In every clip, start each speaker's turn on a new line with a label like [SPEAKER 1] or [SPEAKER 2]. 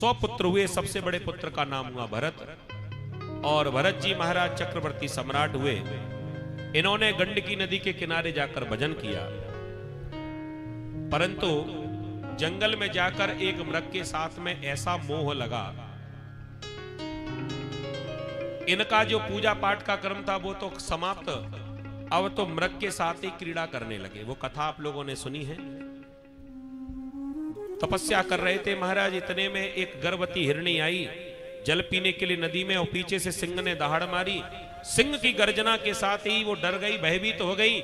[SPEAKER 1] 100 पुत्र हुए, सबसे बड़े पुत्र का नाम हुआ भरत। और भरत जी महाराज चक्रवर्ती सम्राट हुए। इन्होंने गंडकी नदी के किनारे जाकर भजन किया, परंतु जंगल में जाकर एक मृग के साथ में ऐसा मोह लगा। इनका जो पूजा पाठ का क्रम था वो तो समाप्त, अब तो मृग के साथ ही क्रीड़ा करने लगे। वो कथा आप लोगों ने सुनी है। तपस्या कर रहे थे महाराज, इतने में एक गर्भवती हिरणी आई जल पीने के लिए नदी में, और पीछे से सिंह ने दहाड़ मारी। सिंह की गर्जना के साथ ही वो डर गई, भयभीत हो गई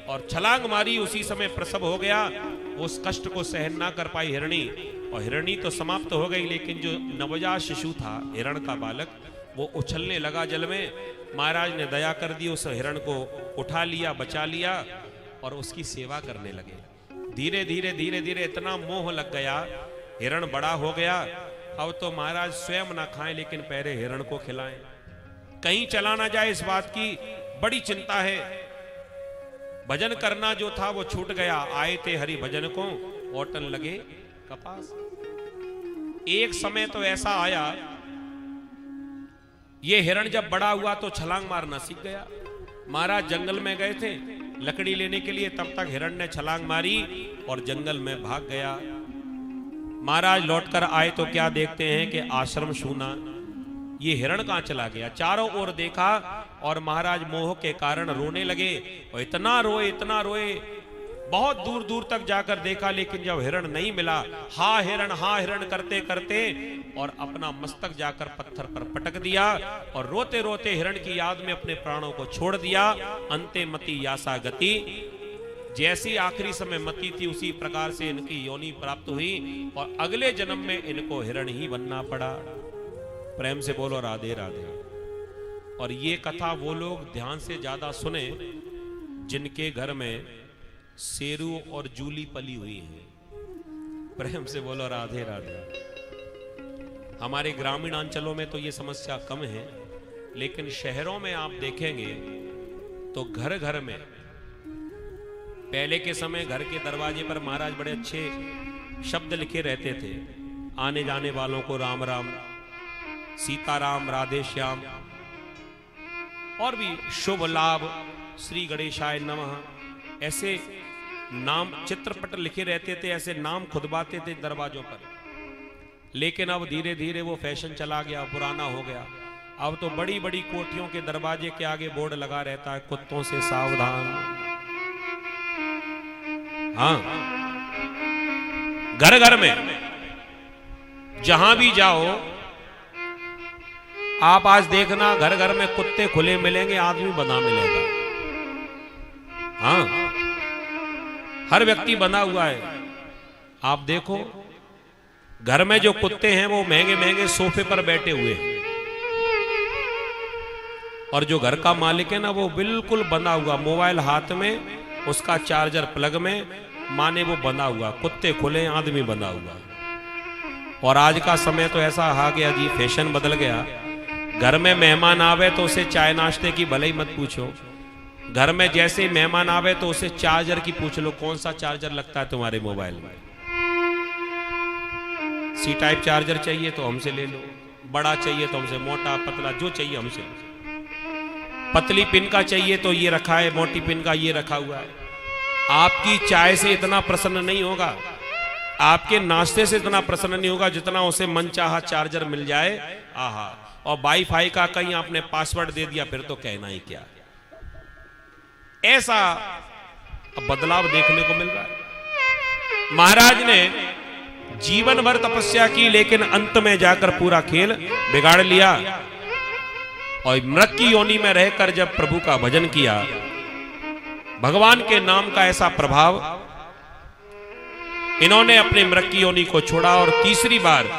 [SPEAKER 1] और छलांग मारी। उसी समय प्रसव हो गया। उस कष्ट को सहन ना कर पाई हिरणी, और हिरणी तो समाप्त हो गई, लेकिन जो नवजात शिशु था हिरण का बालक, वो उछलने लगा जल में। महाराज ने दया कर दी, उस हिरण को उठा लिया, बचा लिया और उसकी सेवा करने लगे। धीरे धीरे धीरे धीरे इतना मोह लग गया, हिरण बड़ा हो गया। अब तो महाराज स्वयं ना खाएं, लेकिन पहले हिरण को खिलाएं, कहीं चला ना जाए, इस बात की बड़ी चिंता है। भजन करना जो था वो छूट गया। आए थे हरि भजन को, ओटन लगे कपास। एक समय तो ऐसा आया, ये हिरण जब बड़ा हुआ तो छलांग मारना सीख गया। महाराज जंगल में गए थे लकड़ी लेने के लिए, तब तक हिरण ने छलांग मारी और जंगल में भाग गया। महाराज लौटकर आए तो क्या देखते हैं कि आश्रम सूना। ये हिरण कहां चला गया? चारों ओर देखा और महाराज मोह के कारण रोने लगे, और इतना रोए, बहुत दूर दूर तक जाकर देखा, लेकिन जब हिरण नहीं मिला, हा हिरण करते करते और अपना मस्तक जाकर पत्थर पर पटक दिया और रोते रोते हिरण की याद में अपने प्राणों को छोड़ दिया। अंते मति यासा गति, जैसी आखिरी समय मति थी उसी प्रकार से इनकी योनि प्राप्त हुई और अगले जन्म में इनको हिरण ही बनना पड़ा। प्रेम से बोलो राधे राधे। और ये कथा वो लोग ध्यान से ज्यादा सुने जिनके घर में शेरू और जूली पली हुई है। प्रेम से बोलो राधे राधे। हमारे ग्रामीण अंचलों में तो ये समस्या कम है, लेकिन शहरों में आप देखेंगे तो घर घर में, पहले के समय घर के दरवाजे पर महाराज बड़े अच्छे शब्द लिखे रहते थे, आने जाने वालों को राम राम, सीताराम, राधे श्याम, और भी शुभ लाभ, श्री गणेशाय नमः, ऐसे नाम चित्रपट लिखे रहते थे, ऐसे नाम खुदवाते थे दरवाजों पर। लेकिन अब धीरे धीरे वो फैशन चला गया, पुराना हो गया। अब तो बड़ी बड़ी कोठियों के दरवाजे के आगे बोर्ड लगा रहता है, कुत्तों से सावधान। हाँ, घर घर में जहां भी जाओ आप आज देखना, घर घर में कुत्ते खुले मिलेंगे, आदमी बंधा मिलेगा। हाँ, हर व्यक्ति बंधा हुआ है। आप देखो घर में जो कुत्ते हैं वो महंगे महंगे सोफे पर बैठे हुए हैं, और जो घर का मालिक है ना वो बिल्कुल बंधा हुआ, मोबाइल हाथ में, उसका चार्जर प्लग में, माने वो बंधा हुआ। कुत्ते खुले, आदमी बंधा हुआ। और आज का समय तो ऐसा आ गया जी, फैशन बदल गया। घर में मेहमान आवे तो उसे चाय नाश्ते की भले ही मत पूछो। घर में जैसे मेहमान आवे तो उसे चार्जर की पूछ लो, कौन सा चार्जर लगता है तुम्हारे मोबाइल में? सी टाइप चार्जर चाहिए तो हमसे ले लो, बड़ा चाहिए तो हमसे, मोटा पतला जो चाहिए हमसे। पतली पिन का चाहिए तो ये रखा है, मोटी पिन का ये रखा हुआ है। आपकी चाय से इतना प्रसन्न नहीं होगा, आपके नाश्ते से इतना प्रसन्न नहीं होगा जितना उसे मनचाहा चार्जर मिल जाए। आहा, और वाईफाई का कहीं आपने पासवर्ड दे दिया, फिर तो कहना ही क्या। ऐसा बदलाव देखने को मिल रहा है। महाराज ने जीवन भर तपस्या की, लेकिन अंत में जाकर पूरा खेल बिगाड़ लिया। और मृग की योनि में रहकर जब प्रभु का भजन किया, भगवान के नाम का ऐसा प्रभाव, इन्होंने अपने मृग की योनि को छोड़ा और तीसरी बार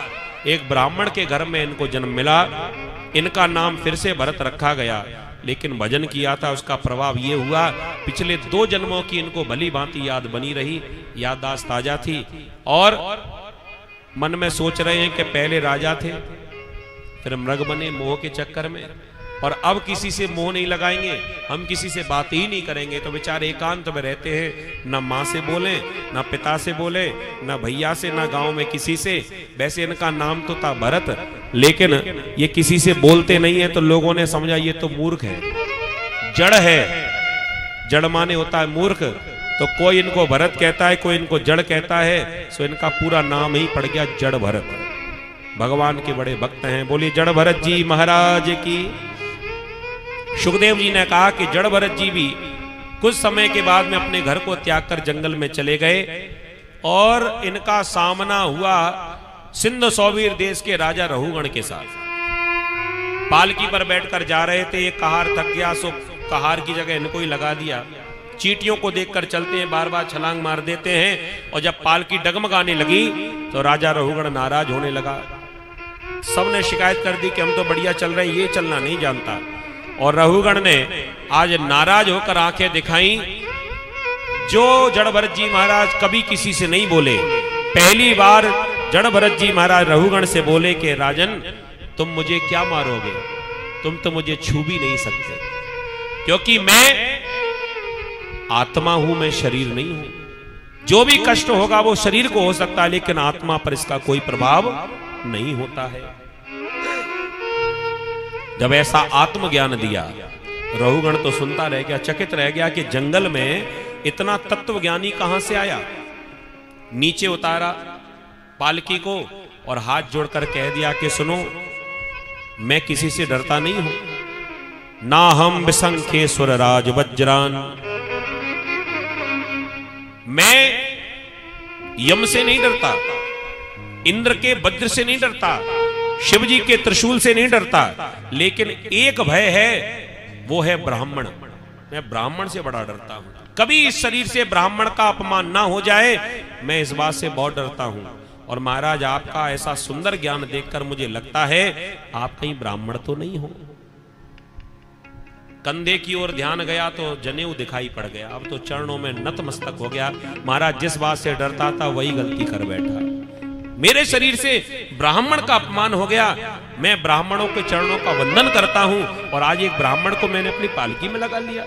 [SPEAKER 1] एक ब्राह्मण के घर में इनको जन्म मिला। इनका नाम फिर से भरत रखा गया, लेकिन भजन किया था उसका प्रभाव ये हुआ, पिछले 2 जन्मों की इनको भली भांति याद बनी रही, याददाश्त ताजा थी, और मन में सोच रहे हैं कि पहले राजा थे, फिर मृग बने मोह के चक्कर में, और अब किसी से मोह नहीं लगाएंगे, हम किसी से बात ही नहीं करेंगे। तो बेचारे एकांत में रहते हैं, ना माँ से बोले, ना पिता से बोले, ना भैया से, ना गांव में किसी से। वैसे इनका नाम तो था भरत, लेकिन ये किसी से बोलते नहीं है, तो लोगों ने समझा ये तो मूर्ख है, जड़ है। जड़ माने होता है मूर्ख। तो कोई इनको भरत कहता है, कोई इनको जड़ कहता है, सो इनका पूरा नाम ही पड़ गया जड़ भरत। भगवान के बड़े भक्त हैं, बोलिए जड़ भरत जी महाराज की। सुखदेव जी ने कहा कि जड़ भरत जी भी कुछ समय के बाद में अपने घर को त्याग कर जंगल में चले गए और इनका सामना हुआ सिंध सौवीर देश के राजा रहुगण के साथ। पालकी पर बैठकर जा रहे थे, एक कहार थक गया, सो कहार की जगह इनको ही लगा दिया। चींटियों को देखकर चलते हैं, बार बार छलांग मार देते हैं। और जब पालकी डगमगाने लगी तो राजा रहुगण नाराज होने लगा। सबने शिकायत कर दी कि हम तो बढ़िया चल रहे हैं, ये चलना नहीं जानता। और रहुगण ने आज नाराज होकर आंखें दिखाई। जो जड़ भरत जी महाराज कभी किसी से नहीं बोले, पहली बार जड़ भरत जी महाराज रहुगण से बोले कि राजन तुम मुझे क्या मारोगे, तुम तो मुझे छू भी नहीं सकते, क्योंकि मैं आत्मा हूं, मैं शरीर नहीं हूं। जो भी कष्ट होगा वो शरीर को हो सकता है, लेकिन आत्मा पर इसका कोई प्रभाव नहीं होता है। जब ऐसा आत्मज्ञान दिया, रहुगण तो सुनता रह गया, चकित रह गया कि जंगल में इतना तत्वज्ञानी कहां से आया। नीचे उतारा पालकी को और हाथ जोड़कर कह दिया कि सुनो, मैं किसी से डरता नहीं हूं, ना हम विसंख्ये सुरराज वज्रान। मैं यम से नहीं डरता, इंद्र के वज्र से नहीं डरता, शिव जी के त्रिशूल से नहीं डरता, लेकिन एक भय है, वो है ब्राह्मण। मैं ब्राह्मण से बड़ा डरता हूं। कभी इस शरीर से ब्राह्मण का अपमान ना हो जाए, मैं इस बात से बहुत डरता हूं। और महाराज आपका ऐसा सुंदर ज्ञान देखकर मुझे लगता है आप कहीं ब्राह्मण तो नहीं हो। कंधे की ओर ध्यान गया तो जनेऊ दिखाई पड़ गया। अब तो चरणों में नतमस्तक हो गया। महाराज जिस बात से डरता था वही गलती कर बैठा। मेरे शरीर से ब्राह्मण का अपमान हो गया, मैं ब्राह्मणों के चरणों का वंदन करता हूं, और आज एक ब्राह्मण को मैंने अपनी पालकी में लगा लिया।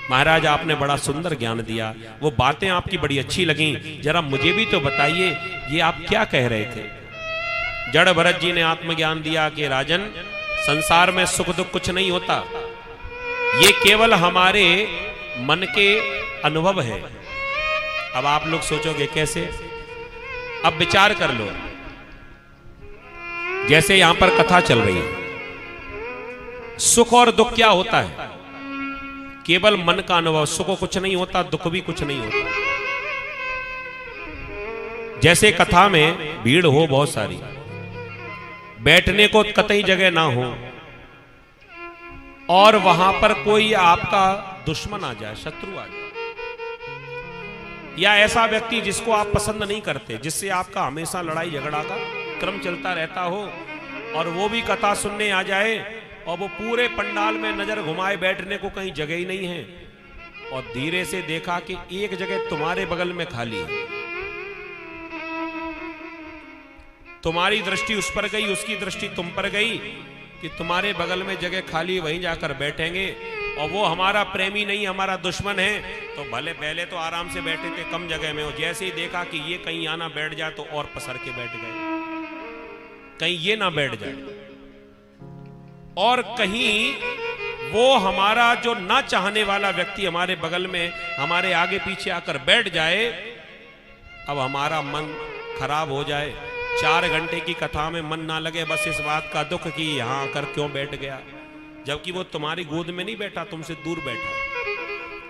[SPEAKER 1] महाराज आपने बड़ा सुंदर ज्ञान दिया, वो बातें आपकी बड़ी अच्छी लगी। जरा मुझे भी तो बताइए, ये आप क्या कह रहे थे। जड़ भरत जी ने आत्मज्ञान दिया कि राजन, संसार में सुख दुख कुछ नहीं होता, ये केवल हमारे मन के अनुभव है। अब आप लोग सोचोगे कैसे, अब विचार कर लो। जैसे यहां पर कथा चल रही है, सुख और दुख क्या होता है, केवल मन का अनुभव। सुख कुछ नहीं होता, दुख भी कुछ नहीं होता। जैसे कथा में भीड़ हो बहुत सारी, बैठने को कतई जगह ना हो, और वहां पर कोई आपका दुश्मन आ जाए, शत्रु आ जाए, या ऐसा व्यक्ति जिसको आप पसंद नहीं करते, जिससे आपका हमेशा लड़ाई झगड़ा का क्रम चलता रहता हो, और वो भी कथा सुनने आ जाए, और वो पूरे पंडाल में नजर घुमाए, बैठने को कहीं जगह ही नहीं है, और धीरे से देखा कि एक जगह तुम्हारे बगल में खाली है। तुम्हारी दृष्टि उस पर गई, उसकी दृष्टि तुम पर गई कि तुम्हारे बगल में जगह खाली, वहीं जाकर बैठेंगे, और वो हमारा प्रेमी नहीं, हमारा दुश्मन है। तो भले पहले तो आराम से बैठे थे कम जगह में, और जैसे ही देखा कि ये कहीं आना बैठ जाए तो और पसर के बैठ गए, कहीं ये ना बैठ जाए, और कहीं वो हमारा जो ना चाहने वाला व्यक्ति हमारे बगल में, हमारे आगे पीछे आकर बैठ जाए, अब हमारा मन खराब हो जाए। 4 घंटे की कथा में मन ना लगे, बस इस बात का दुख कि यहां आकर क्यों बैठ गया, जबकि वो तुम्हारी गोद में नहीं बैठा, तुमसे दूर बैठा,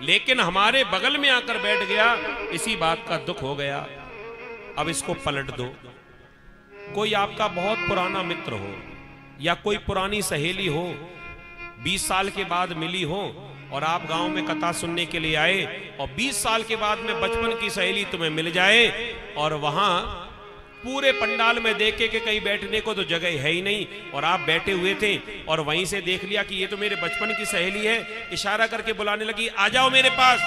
[SPEAKER 1] लेकिन हमारे बगल में आकर बैठ गया, इसी बात का दुख हो गया। अब इसको पलट दो। कोई आपका बहुत पुराना मित्र हो, या कोई पुरानी सहेली हो, 20 साल के बाद मिली हो, और आप गांव में कथा सुनने के लिए आए, और 20 साल के बाद में बचपन की सहेली तुम्हें मिल जाए, और वहां पूरे पंडाल में देखे कि कहीं बैठने को तो जगह है ही नहीं, और आप बैठे हुए थे, और वहीं से देख लिया कि ये तो मेरे बचपन की सहेली है, इशारा करके बुलाने लगी, आ जाओ मेरे पास।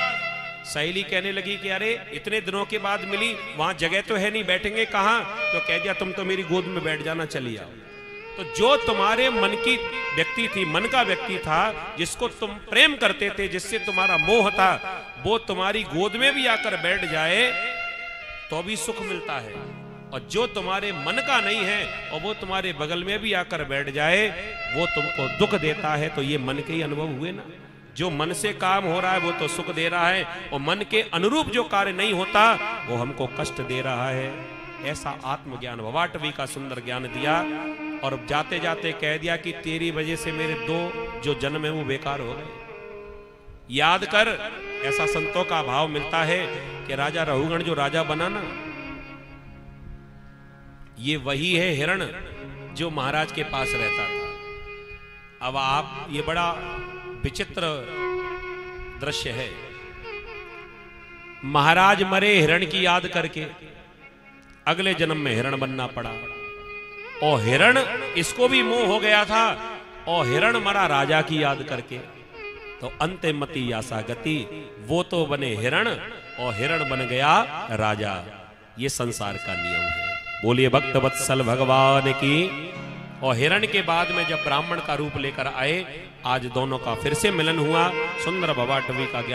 [SPEAKER 1] सहेली कहने लगी कि अरे इतने दिनों के बाद मिली, वहां जगह तो है नहीं, बैठेंगे कहां, तो कह दिया तुम तो मेरी गोद में बैठ जाना, चली आओ। तो जो तुम्हारे मन की व्यक्ति थी, मन का व्यक्ति था, जिसको तुम प्रेम करते थे, जिससे तुम्हारा मोह था, वो तुम्हारी गोद में भी आकर बैठ जाए तो भी सुख मिलता है। और जो तुम्हारे मन का नहीं है और वो तुम्हारे बगल में भी आकर बैठ जाए, वो तुमको दुख देता है। तो ये मन के ही अनुभव हुए ना। जो मन से काम हो रहा है वो तो सुख दे रहा है, और मन के अनुरूप जो कार्य नहीं होता वो हमको कष्ट दे रहा है। ऐसा आत्मज्ञान भवाटवी का सुंदर ज्ञान दिया, और जाते जाते कह दिया कि तेरी वजह से मेरे 2 जो जन्म है वो बेकार हो गए। याद कर, ऐसा संतों का भाव मिलता है कि राजा रहुगण जो राजा बना ना, ये वही है हिरण जो महाराज के पास रहता था। अब आप, ये बड़ा विचित्र दृश्य है। महाराज मरे हिरण की याद करके, अगले जन्म में हिरण बनना पड़ा। और हिरण, इसको भी मोह हो गया था, और हिरण मरा राजा की याद करके। तो अंते मति आसा गति, वो तो बने हिरण और हिरण बन गया राजा। ये संसार का नियम है। बोलिए भक्त वत्सल भगवान की। और हिरण के बाद में जब ब्राह्मण का रूप लेकर आए, आज दोनों का फिर से मिलन हुआ। सुंदर भवाटवी का ज्ञान